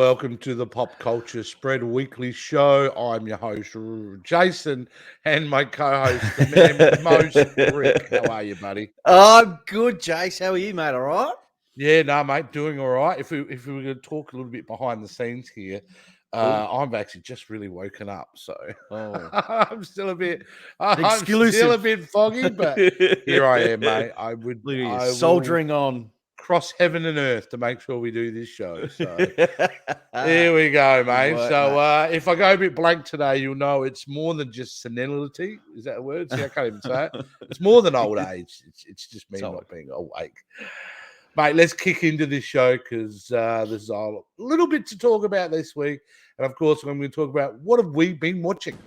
welcome to the Pop Culture Spread Weekly Show. I'm your host, Jason, and my co-host, the man with the most, Rick. How are you, buddy? I'm good, Jace. How are you, mate? All right? Yeah, no, mate, doing all right. If we were going to talk a little bit behind the scenes here, I'm actually just really woken up, so I'm still a bit foggy, but here I am, mate. I will soldiering on. Cross heaven and earth to make sure we do this show. So here we go, mate. If I go a bit blank today, you'll know it's more than just senility. Is that a word? See, I can't even say it. It's more than old age. It's just me not being awake. Mate, let's kick into this show because there's a little bit to talk about this week. And, of course, I'm going to talk about what have we been watching.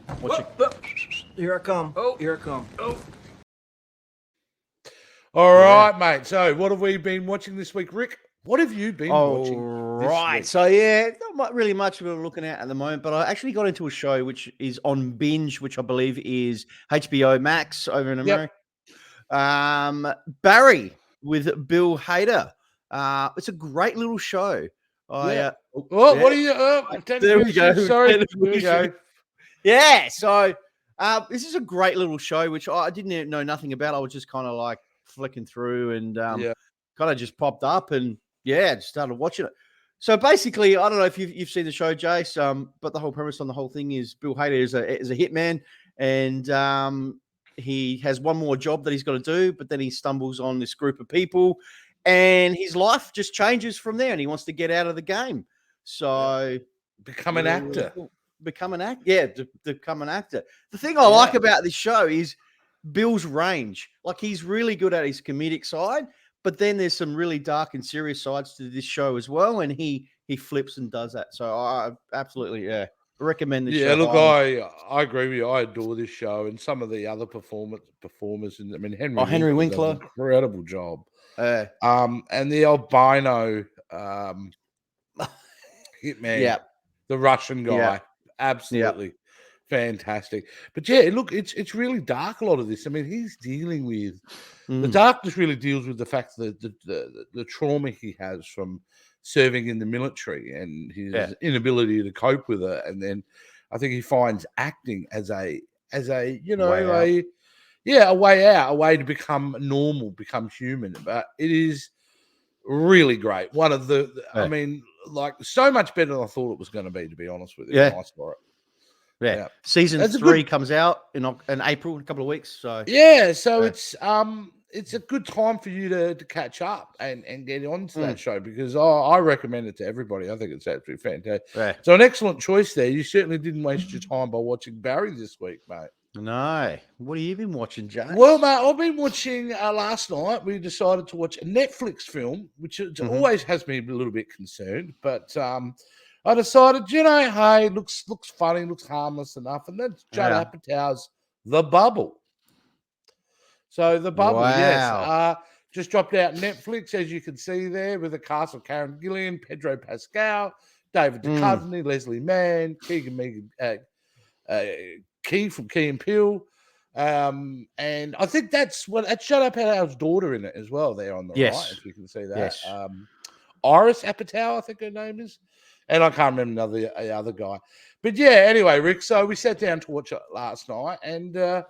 Here I come. Oh, here I come. Oh. All right, mate. So, what have we been watching this week, Rick? What have you been watching? Right. Week? So, not really much we're looking at the moment, but I actually got into a show which is on Binge, which I believe is HBO Max over in America. Barry with Bill Hader. It's a great little show. What are you? There we go. Sorry. There we go. Yeah. So, this is a great little show, which I didn't know nothing about. I was just kind of like flicking through and kind of just popped up and just started watching it. So basically, I don't know if you've seen the show, Jace, but the whole premise on the whole thing is Bill Hader is a hitman, and he has one more job that he's got to do, but then he stumbles on this group of people, and his life just changes from there, and he wants to get out of the game. So become an actor. Become an actor. Yeah, to become an actor. The thing I like about this show is Bill's range. Like, he's really good at his comedic side, but then there's some really dark and serious sides to this show as well, and he flips and does that. So I absolutely recommend this show. Yeah, look, I agree with you. I adore this show, and some of the other performers. Henry Winkler, incredible job. And the albino hitman, the Russian guy, absolutely fantastic. But look, it's really dark, a lot of this. I mean, he's dealing with the darkness. Really deals with the fact that the trauma he has from serving in the military and his inability to cope with it. And then I think he finds acting as a way out, a way to become normal, become human. But it is really great. One of I mean, like, so much better than I thought it was going to be honest with you. Nice for it. Yeah. Season 3 comes out in April, in a couple of weeks. So it's a good time for you to catch up and get onto that show, because I recommend it to everybody. I think it's absolutely fantastic. Yeah. So an excellent choice there. You certainly didn't waste your time by watching Barry this week, mate. No. What have you been watching, James? Well, mate, I've been watching last night. We decided to watch a Netflix film, which always has me a little bit concerned, but I decided, hey, looks funny, looks harmless enough, and that's Judd Apatow's The Bubble. So The Bubble, just dropped out Netflix, as you can see there, with the cast of Karen Gillan, Pedro Pascal, David Duchovny, Leslie Mann, Key from Key and Peele, and I think that's Judd Apatow's daughter in it as well. There on the right, if you can see that. Yes. Iris Apatow, I think her name is. And I can't remember the other guy. But anyway, Rick, so we sat down to watch it last night, and I've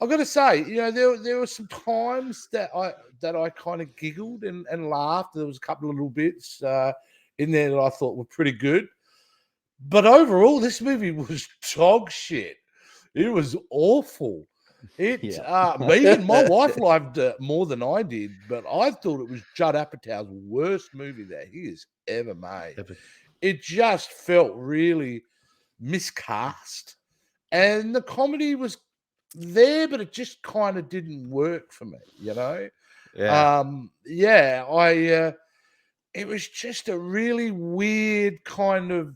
got to say, there were some times that I kind of giggled and laughed. There was a couple of little bits in there that I thought were pretty good. But overall, this movie was dog shit. It was awful. Me and my wife liked it more than I did, but I thought it was Judd Apatow's worst movie that he has ever made. It just felt really miscast, and the comedy was there, but it just kind of didn't work for me, it was just a really weird kind of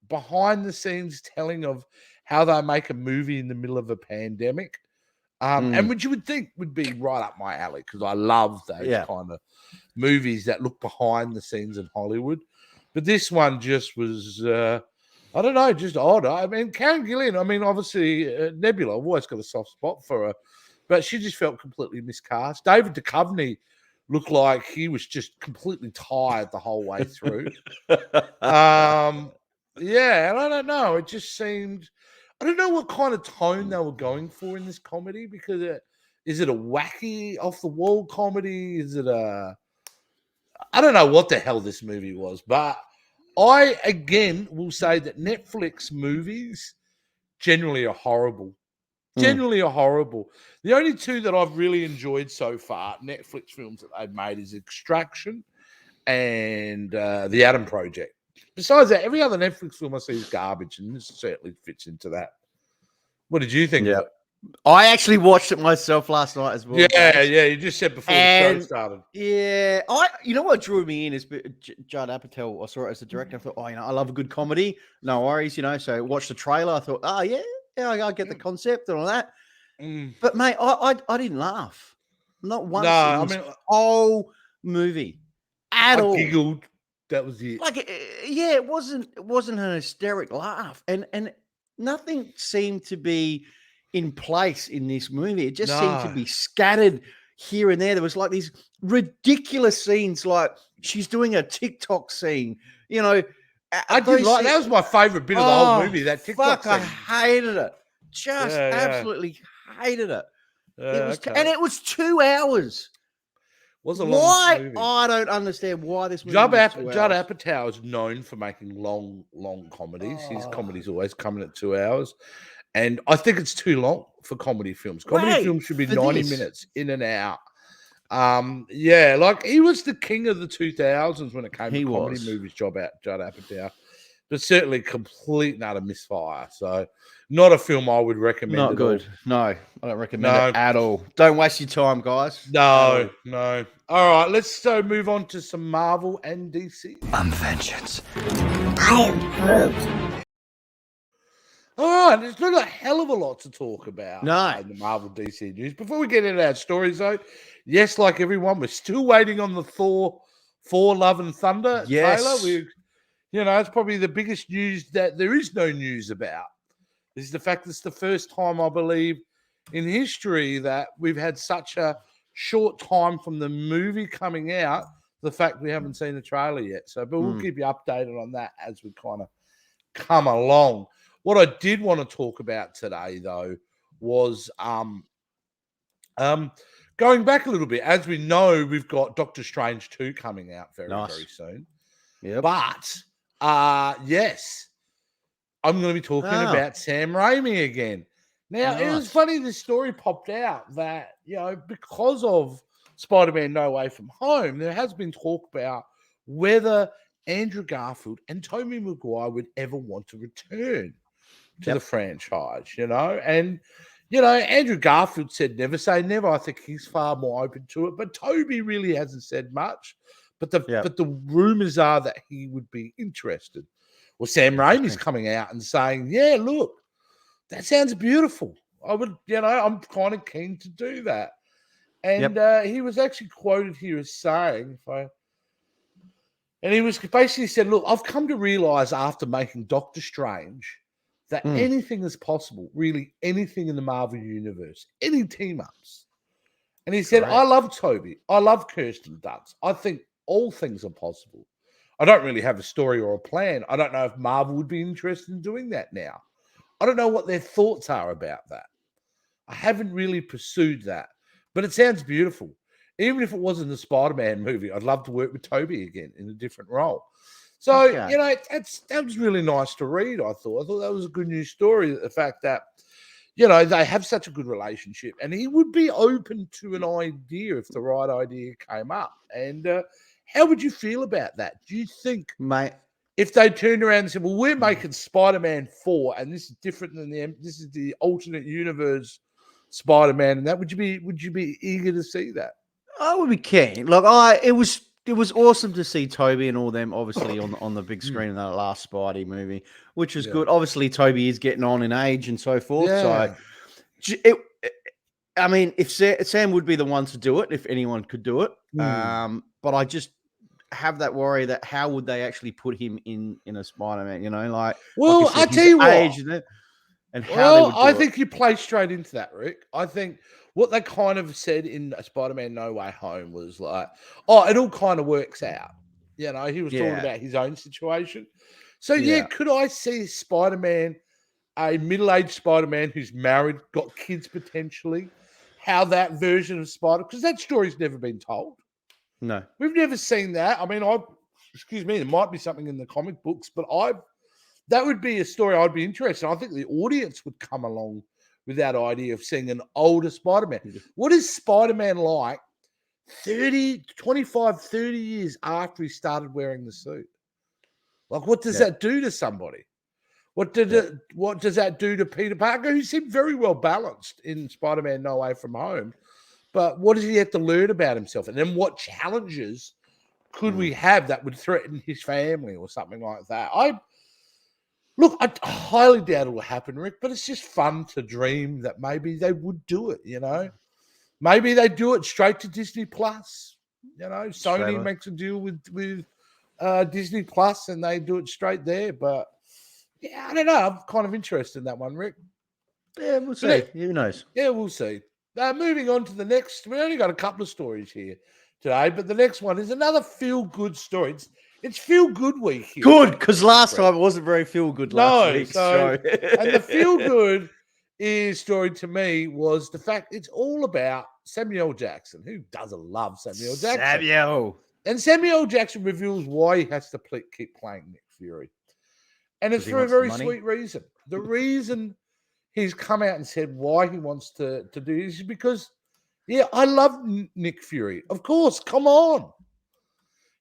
behind the scenes telling of how they make a movie in the middle of a pandemic, and which you would think would be right up my alley, because I love those kind of movies that look behind the scenes in Hollywood. But this one just was, I don't know, just odd. I mean, Karen Gillan, obviously, Nebula, I've always got a soft spot for her, but she just felt completely miscast. David Duchovny looked like he was just completely tired the whole way through. Yeah, and I don't know. It just seemed, I don't know what kind of tone they were going for in this comedy, because is it a wacky, off the wall comedy? Is it I don't know what the hell this movie was, but I again will say that Netflix movies generally are horrible. Generally are horrible. The only two that I've really enjoyed so far, Netflix films that they've made, is Extraction and The Adam Project. Besides that, every other Netflix film I see is garbage, and this certainly fits into that. What did you think of it? I actually watched it myself last night as well. Yeah, guys. yeah. You just said before the show started. Yeah, you know what drew me in is Judd Apatow. I saw it as the director. I thought, I love a good comedy. No worries, So I watched the trailer. I thought, yeah, I get the concept and all that. But mate, I didn't laugh. Not once. No, in this whole movie at all. I giggled. That was it. It wasn't an hysteric laugh, and nothing seemed to be in place in this movie. It just seemed to be scattered here and there. There was like these ridiculous scenes, like she's doing a TikTok scene. I did like that. Was my favorite bit of the whole movie. That TikTok scene. I hated it. Just absolutely hated it. It was, and it was 2 hours. Was a long movie. I don't understand why this movie. Judd Apatow is known for making long comedies. His comedy's always coming at 2 hours, and I think it's too long for comedy films. Comedy films should be 90 minutes in and out. Like he was the king of the 2000s when it came to comedy movies. Judd Apatow, but certainly complete and utter misfire. So, not a film I would recommend. Not good. No, I don't recommend it at all. Don't waste your time, guys. No. All right, let's move on to some Marvel and DC. I'm vengeance. I am Groot. All right, there's not a hell of a lot to talk about in the Marvel DC news. Before we get into our stories, though, yes, like everyone, we're still waiting on the Thor Love and Thunder trailer. It's probably the biggest news that there is no news about. This is the fact that it's the first time, I believe, in history that we've had such a short time from the movie coming out, the fact we haven't seen the trailer yet. But we'll keep you updated on that as we kind of come along. What I did want to talk about today, though, was going back a little bit. As we know, we've got Doctor Strange 2 coming out very soon. Yeah, but yes, I'm going to be talking about Sam Raimi again. Now, it was funny, this story popped out that, because of Spider-Man No Way From Home, there has been talk about whether Andrew Garfield and Tobey Maguire would ever want to return to the franchise, And, Andrew Garfield said never say never. I think he's far more open to it. But Tobey really hasn't said much. But the rumors are that he would be interested. Well, Sam Raimi's coming out and saying, yeah, look, that sounds beautiful. I would, I'm kind of keen to do that. And he was actually quoted here as saying, and he was basically said, look, I've come to realize after making Doctor Strange that anything is possible, really anything in the Marvel universe, any team-ups. And he said, I love Tobey. I love Kirsten Dunst. I think all things are possible. I don't really have a story or a plan. I don't know if Marvel would be interested in doing that now. I don't know what their thoughts are about that. I haven't really pursued that. But it sounds beautiful. Even if it wasn't the Spider-Man movie, I'd love to work with Tobey again in a different role. So, that was really nice to read, I thought. I thought that was a good news story, the fact that, they have such a good relationship. And he would be open to an idea if the right idea came up. And how would you feel about that? Do you think, mate, if they turned around and said, well, we're making Spider-Man 4, and this is different than this is the alternate universe Spider-Man, and that, would you be eager to see that? I would be keen. Look, it was awesome to see Tobey and all them, obviously, on the big screen in that last Spidey movie, which was good. Obviously, Tobey is getting on in age and so forth. Yeah. So, if Sam would be the one to do it, if anyone could do it. But I just have that worry that how would they actually put him in a Spider-Man? Well, I tell you what. And how they would do I think you play straight into that, Rick. I think what they kind of said in Spider-Man No Way Home was like, oh, it all kind of works out. You know, he was talking about his own situation. So, could I see Spider-Man, a middle-aged Spider-Man who's married, got kids potentially, how that version of Spider, because that story's never been told. No. We've never seen that. I mean, there might be something in the comic books, but that would be a story I'd be interested in. I think the audience would come along with that idea of seeing an older Spider-Man. What is Spider-Man like 25, 30 years after he started wearing the suit? Like, what does that do to somebody? What does that do to Peter Parker, who seemed very well balanced in Spider-Man No Way From Home? But what does he have to learn about himself? And then what challenges could we have that would threaten his family or something like that? I highly doubt it will happen, Rick, but it's just fun to dream that maybe they would do it, you know? Maybe they do it straight to Disney Plus. You know, Sony makes a deal with Disney Plus and they do it straight there. But yeah, I don't know. I'm kind of interested in that one, Rick. Yeah, we'll see. Who knows? Yeah, we'll see. Moving on to the next. We only got a couple of stories here today, but the next one is another feel-good story. It's feel-good week here. Good, because last time it wasn't very feel-good last week. And the feel-good story to me was the fact it's all about Samuel Jackson. Who doesn't love Samuel Jackson? And Samuel Jackson reveals why he has to keep playing Nick Fury. And it's for a very sweet reason. The reason he's come out and said why he wants to do this is because, I love Nick Fury. Of course, come on.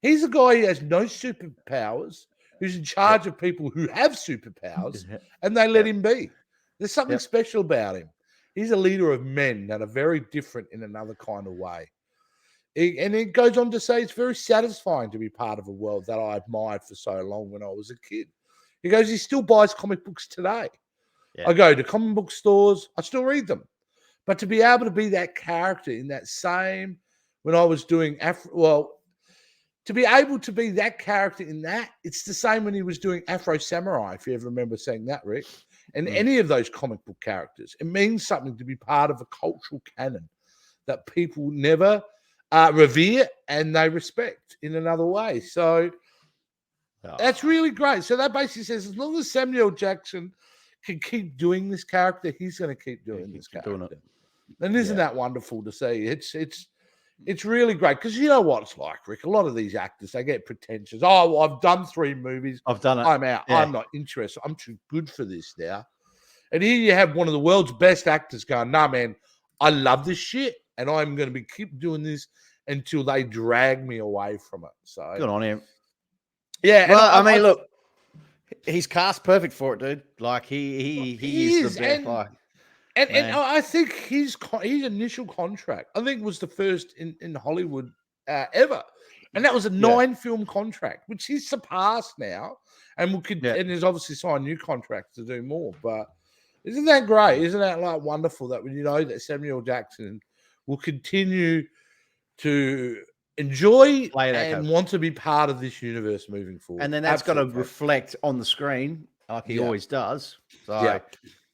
He's a guy who has no superpowers, who's in charge of people who have superpowers, and they let him be. There's something special about him. He's a leader of men that are very different in another kind of way. And it goes on to say it's very satisfying to be part of a world that I admired for so long when I was a kid. He goes, he still buys comic books today. I go to comic book stores, I still read them. But to be able to be that character in that same, when I was doing, to be able to be that character in that, it's the same when he was doing Afro Samurai, if you ever remember saying that, Rick. And any of those comic book characters, it means something to be part of a cultural canon that people never revere and they respect in another way. So that's really great. So that basically says as long as Samuel Jackson can keep doing this character, he's going to keep doing this character. And isn't that wonderful to see? It's really great because you know what it's like, Rick. A lot of these actors, they get pretentious. Oh, well, I've done 3 movies. I've done it. I'm out. Yeah. I'm not interested. I'm too good for this now. And here you have one of the world's best actors going, nah, man, I love this shit. And I'm going to keep doing this until they drag me away from it. So good on him. Yeah. Well, I mean, look, he's cast perfect for it, dude. Like he is the best. And I think his initial contract, I think, was the first in Hollywood ever. And that was a 9-film contract, which he's surpassed now. And and he's obviously signed new contracts to do more. But isn't that great? Isn't that like wonderful that when you know that Samuel Jackson will continue to enjoy and want to be part of this universe moving forward? And then that's got to reflect on the screen like he always does. So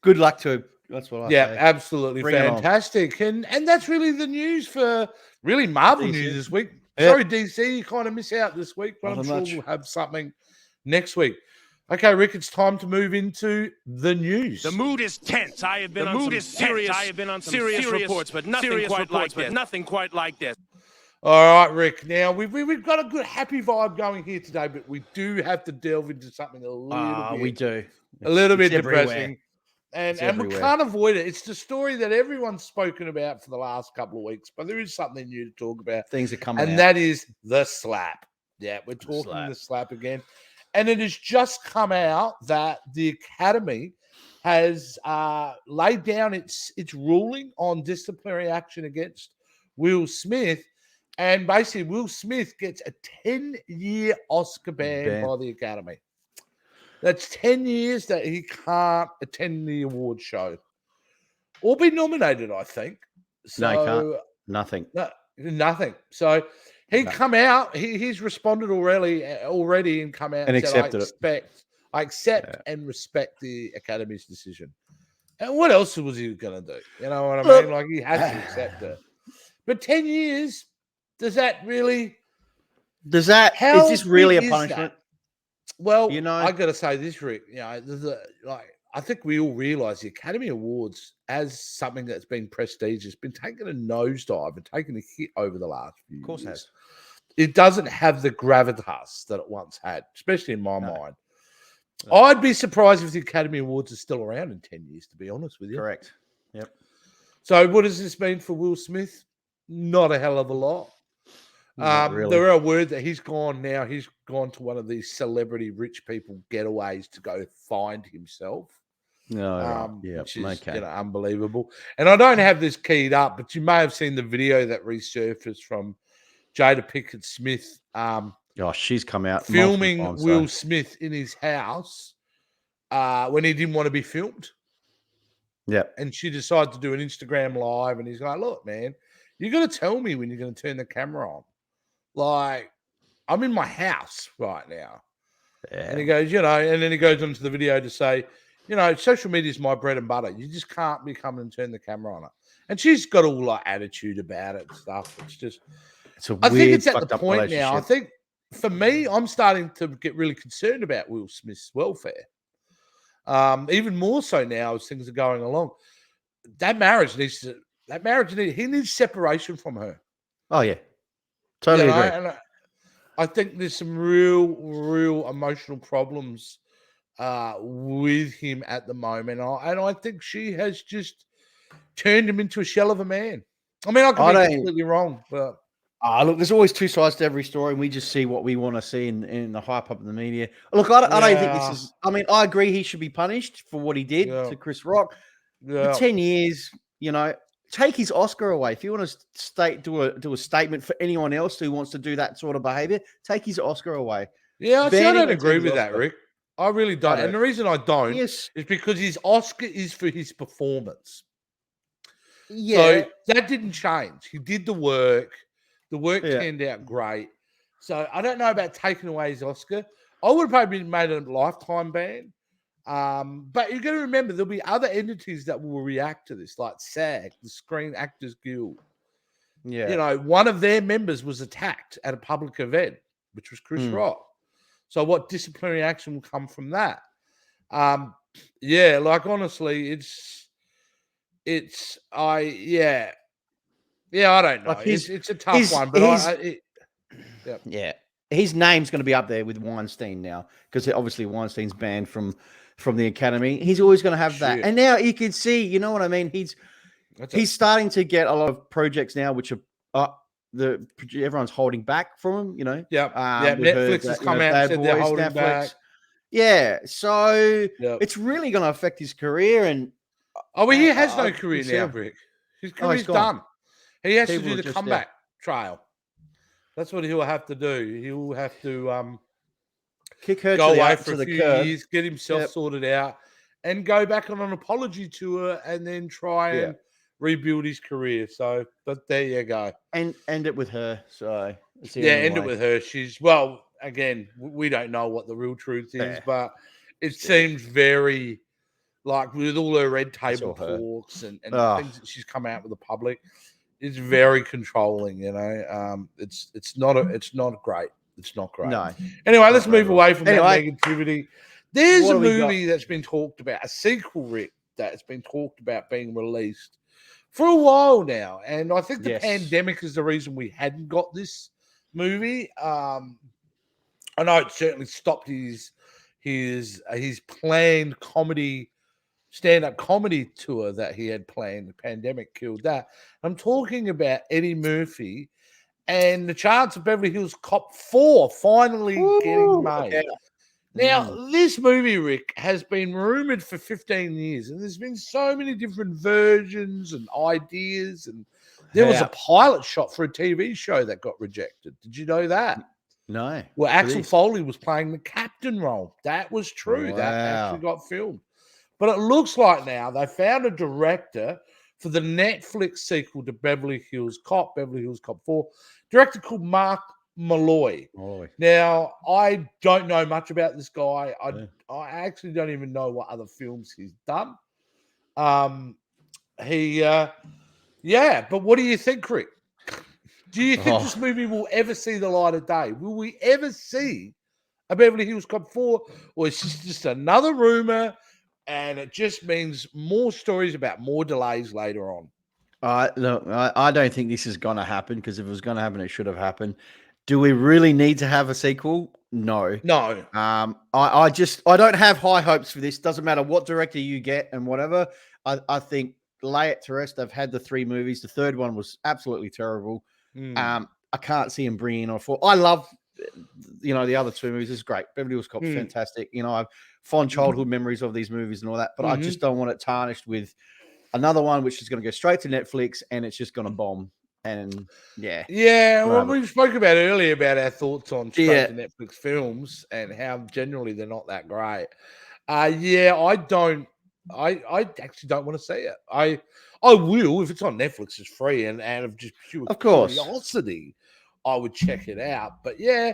good luck to him. That's what I say. Absolutely fantastic. And that's really the news for really Marvel news this week. Sorry, DC, you kind of miss out this week, but I'm sure we'll have something next week. Okay, Rick, it's time to move into the news. The mood is tense. I have been on some serious reports, but nothing quite like this. All right, Rick. Now, we've got a good happy vibe going here today, but we do have to delve into something a little bit depressing. And we can't avoid it. It's the story that everyone's spoken about for the last couple of weeks, but there is something new to talk about. Things are coming and that is the slap. Yeah, we're talking the slap again. And it has just come out that the Academy has laid down its ruling on disciplinary action against Will Smith. And basically, Will Smith gets a 10-year Oscar ban by the Academy. That's 10 years that he can't attend the award show or be nominated, I think. So, no, he can't. Nothing. Nothing. So he come out. He's responded already and come out and said, I accept and respect the Academy's decision. And what else was he going to do? You know what I Look, mean? Like, he has to accept it. But 10 years, does that really... Is this really a punishment? Well, You know, I got to say this, Rick. You know, I think we all realise the Academy Awards, as something that's been prestigious, been taking a nosedive and taking a hit over the last few years. Of course it has. It doesn't have the gravitas that it once had, especially in my mind. I'd be surprised if the Academy Awards are still around in 10 years, to be honest with you. Correct. Yep. So what does this mean for Will Smith? Not a hell of a lot. Really. There are word that he's gone now. He's gone to one of these celebrity rich people getaways to go find himself. No, which is unbelievable. And I don't have this keyed up, but you may have seen the video that resurfaced from Jada Pinkett Smith. She's come out filming times, Will Smith in his house when he didn't want to be filmed. Yeah, and she decided to do an Instagram live, and he's like, "Look, man, you got to tell me when you're going to turn the camera on. Like, I'm in my house right now." Yeah. And he goes, and then he goes into the video to say, social media is my bread and butter. You just can't be coming and turn the camera on it. And she's got all like attitude about it and stuff. It's just, I think it's at the point now. I think for me, I'm starting to get really concerned about Will Smith's welfare. Even more so now as things are going along. He needs separation from her. Oh yeah, totally agree. And I think there's some real emotional problems with him at the moment, and I think she has just turned him into a shell of a man. I mean, I could be completely wrong, but look, there's always two sides to every story, and we just see what we want to see in the hype up in the media. Look, I don't think this is. I mean, I agree he should be punished for what he did to Chris Rock. For 10 years, take his Oscar away. If you want to do a statement for anyone else who wants to do that sort of behavior, take his Oscar away. Yeah, I don't agree with that, Rick. I really don't. And the reason I don't is because his Oscar is for his performance. Yeah. So that didn't change. He did the work. The work turned out great. So I don't know about taking away his Oscar. I would have probably made a lifetime ban. But you've got to remember, there'll be other entities that will react to this, like SAG, the Screen Actors Guild. Yeah. One of their members was attacked at a public event, which was Chris Rock. So what disciplinary action will come from that? Honestly, I don't know. Like it's a tough one, but his name's going to be up there with Weinstein now, because obviously Weinstein's banned from the Academy. He's always going to have that, and now you can see, you know what I mean. He's starting to get a lot of projects now, which are everyone's holding back from him. Netflix has come out and said they're holding back. Yeah, so it's really going to affect his career. And he has no career now, Rick. His career's done. He has to do the comeback trail. That's what he'll have to do. He'll have to kick her go away for a few years, get himself sorted out, and go back on an apology tour, and then try and rebuild his career. So, but there you go. And end it with her. So end it with her. She's again, we don't know what the real truth is, but it seems very like, with all her red table talks and things that she's come out with the public. It's very controlling, It's not great. It's not great. No. Anyway, let's move away from that negativity. There's a movie that's been talked about, a sequel, Rick, that's been talked about being released for a while now, and I think the pandemic is the reason we hadn't got this movie. I know it certainly stopped his planned stand-up comedy tour that he had planned. The pandemic killed that. I'm talking about Eddie Murphy and the chance of Beverly Hills Cop 4 finally getting made. Yeah. Now, this movie, Rick, has been rumored for 15 years, and there's been so many different versions and ideas, and there was a pilot shot for a TV show that got rejected. Did you know that? No. Well, Axel Foley was playing the captain role. That was true. Wow. That actually got filmed. But it looks like now they found a director for the Netflix sequel to Beverly Hills Cop 4, director called Mark Malloy. Now, I don't know much about this guy. I actually don't even know what other films he's done. He, yeah. But what do you think, Rick? Do you think this movie will ever see the light of day? Will we ever see a Beverly Hills Cop 4? Or is this just another rumor and it just means more stories about more delays later on? Look, I don't think this is going to happen, because if it was going to happen, it should have happened. Do we really need to have a sequel? No. No. I don't have high hopes for this. Doesn't matter what director you get and whatever. I think lay it to rest. They've had the 3 movies. The third one was absolutely terrible. I can't see him bringing on 4. I love, the other 2 movies. It's great. Beverly Hills Cop's fantastic. I've fond childhood memories of these movies and all that, but I just don't want it tarnished with another one which is going to go straight to Netflix and it's just going to bomb. And yeah. Well, we spoke about earlier about our thoughts on straight to Netflix films and how generally they're not that great. I actually don't want to see it. I will if it's on Netflix. It's free and of just pure curiosity, I would check it out. But yeah,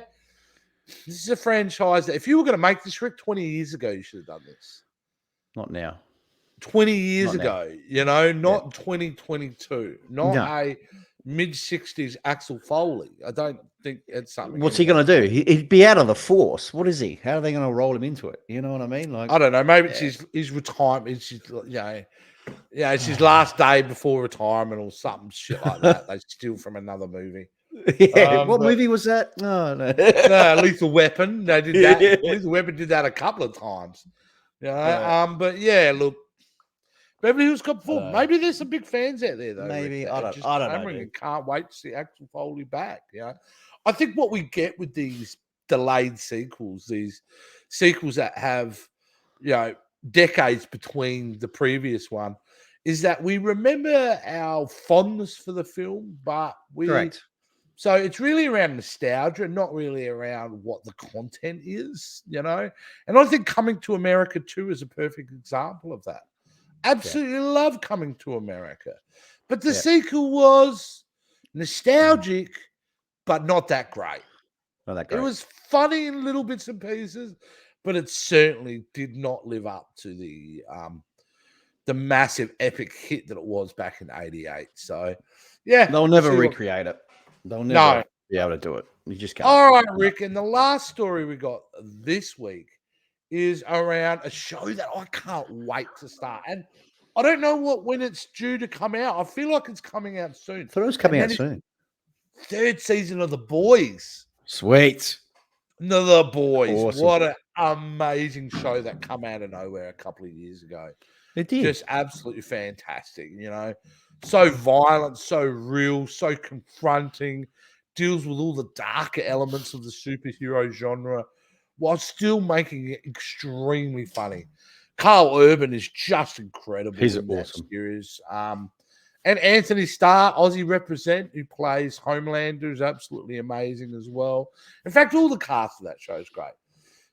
this is a franchise that if you were going to make this, Rick, 20 years ago, you should have done this. Not now. 20 years ago, not 2022, not a mid-60s Axel Foley. I don't think it's something. What's he going to do? He'd be out of the force. What is he? How are they going to roll him into it? You know what I mean? Like, I don't know. Maybe it's his retirement. It's his, it's his last day before retirement or something shit like that. They steal from another movie. What movie was that? No. Lethal Weapon. They did that. Lethal Weapon did that a couple of times. But yeah, look. Beverly Hills Cop 4. Maybe there's some big fans out there, though. Maybe. Rick, I don't know. And can't wait to see Axel Foley back. I think what we get with these delayed sequels, these sequels that have, decades between the previous one, is that we remember our fondness for the film, but Correct. So it's really around nostalgia, not really around what the content is, And I think Coming to America 2 is a perfect example of that. Absolutely love Coming to America. But the sequel was nostalgic, but not that great. Not that great. It was funny in little bits and pieces, but it certainly did not live up to the massive epic hit that it was back in '88. So, they'll never recreate it. They'll never be able to do it. You just can't. All right, Rick. And the last story we got this week is around a show that I can't wait to start. And I don't know when it's due to come out. I feel like it's coming out soon. I thought it was coming out soon. 3rd season of The Boys. Sweet. The Boys. Awesome. What an amazing show that come out of nowhere a couple of years ago. It did. Just absolutely fantastic, So violent, so real, so confronting, deals with all the darker elements of the superhero genre, while still making it extremely funny. Carl Urban is just incredible. He's in awesome. That series. And Anthony Starr, Aussie represent, who plays Homelander, is absolutely amazing as well. In fact, all the cast of that show is great.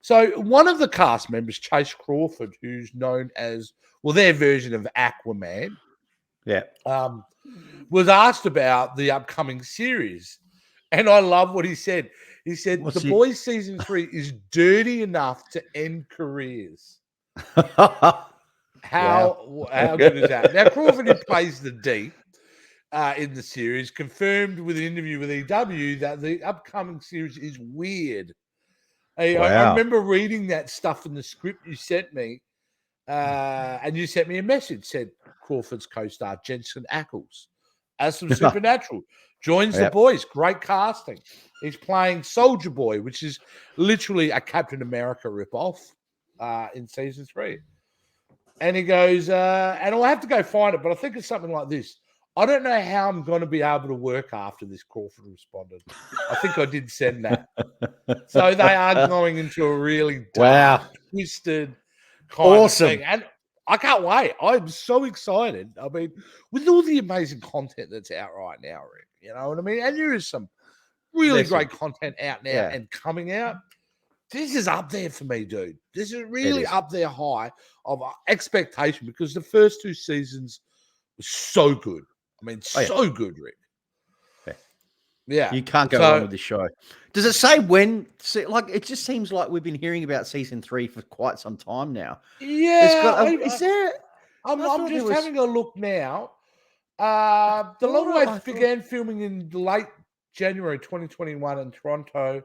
So one of the cast members, Chase Crawford, who's known as, their version of Aquaman, was asked about the upcoming series. And I love what he said. He said, The Boys season 3 is dirty enough to end careers. How good is that? Now, Crawford, who plays the Deep in the series, confirmed with an interview with EW that the upcoming series is weird. I remember reading that stuff in the script you sent me, and you sent me a message, said Crawford's co-star Jensen Ackles as from Supernatural. Joins The Boys. Great casting. He's playing Soldier Boy, which is literally a Captain America ripoff in season 3. And he goes, and I'll have to go find it, but I think it's something like this. I don't know how I'm going to be able to work after this, Crawford responded. I think I did send that. So they are going into a really dark, twisted kind of thing. And I can't wait. I'm so excited. I mean, with all the amazing content that's out right now, Rick, you know what I mean? And there is some really great content out now and coming out. This is up there for me, dude. This is really up there high of expectation because the first 2 seasons were so good. I mean, so good, Rick. Yeah. You can't go wrong with this show. Does it say when? Like, it just seems like we've been hearing about season 3 for quite some time now. Yeah. Is there? I'm just was... having a look now. The Long Way began filming in late January 2021 in Toronto.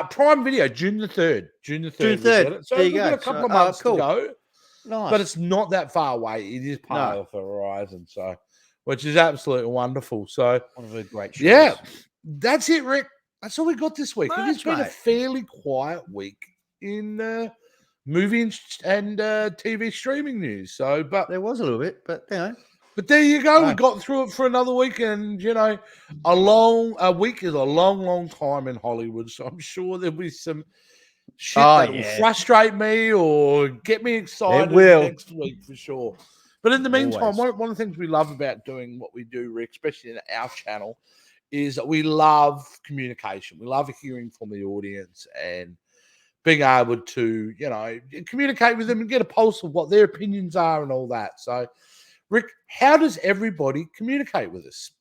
Prime Video, June the 3rd. June the 3rd. So we've got a couple of months to go. Nice. But it's not that far away. It is part of the horizon, so which is absolutely wonderful. So one of the great shows. Yeah, that's it, Rick. That's all we got this week. It has been a mate. fairly quiet week in movie and TV streaming news. So, but there was a little bit, but you know. But there you go. We got through it for another week, and you know, a week is a long time in Hollywood. So I'm sure there'll be some shit that will frustrate me or get me excited next week for sure. But in the meantime, one of the things we love about doing what we do, Rick, especially in our channel, is that we love communication. We love hearing from the audience and being able to, you know, communicate with them and get a pulse of what their opinions are and all that. So, Rick, how does everybody communicate with us?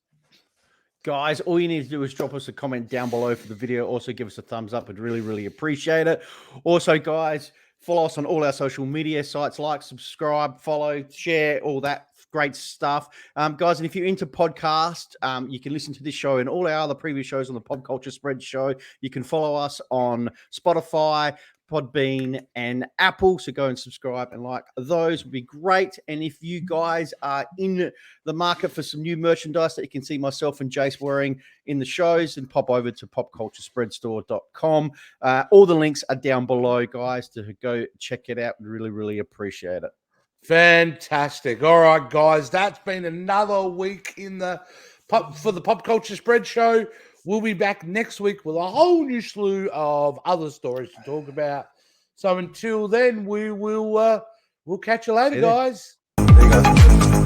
Guys, all you need to do is drop us a comment down below for the video. Also, give us a thumbs up. We'd really appreciate it. Also, guys, follow us on all our social media sites. Like, subscribe, follow, share, all that great stuff. Guys, and if you're into podcast, you can listen to this show and all our other previous shows on the Pop Culture Spread show. You can follow us on Spotify, Podbean, and Apple. So go and subscribe and like those would be great. And if you guys are in the market for some new merchandise that you can see myself and Jace wearing in the shows, then pop over to popculturespreadstore.com. All the links are down below, guys, to go check it out. We really appreciate it. Fantastic. All right, guys, that's been another week in the for the Pop Culture Spread show. We'll be back next week with a whole new slew of other stories to talk about. So until then, we'll catch you later, guys. There you go.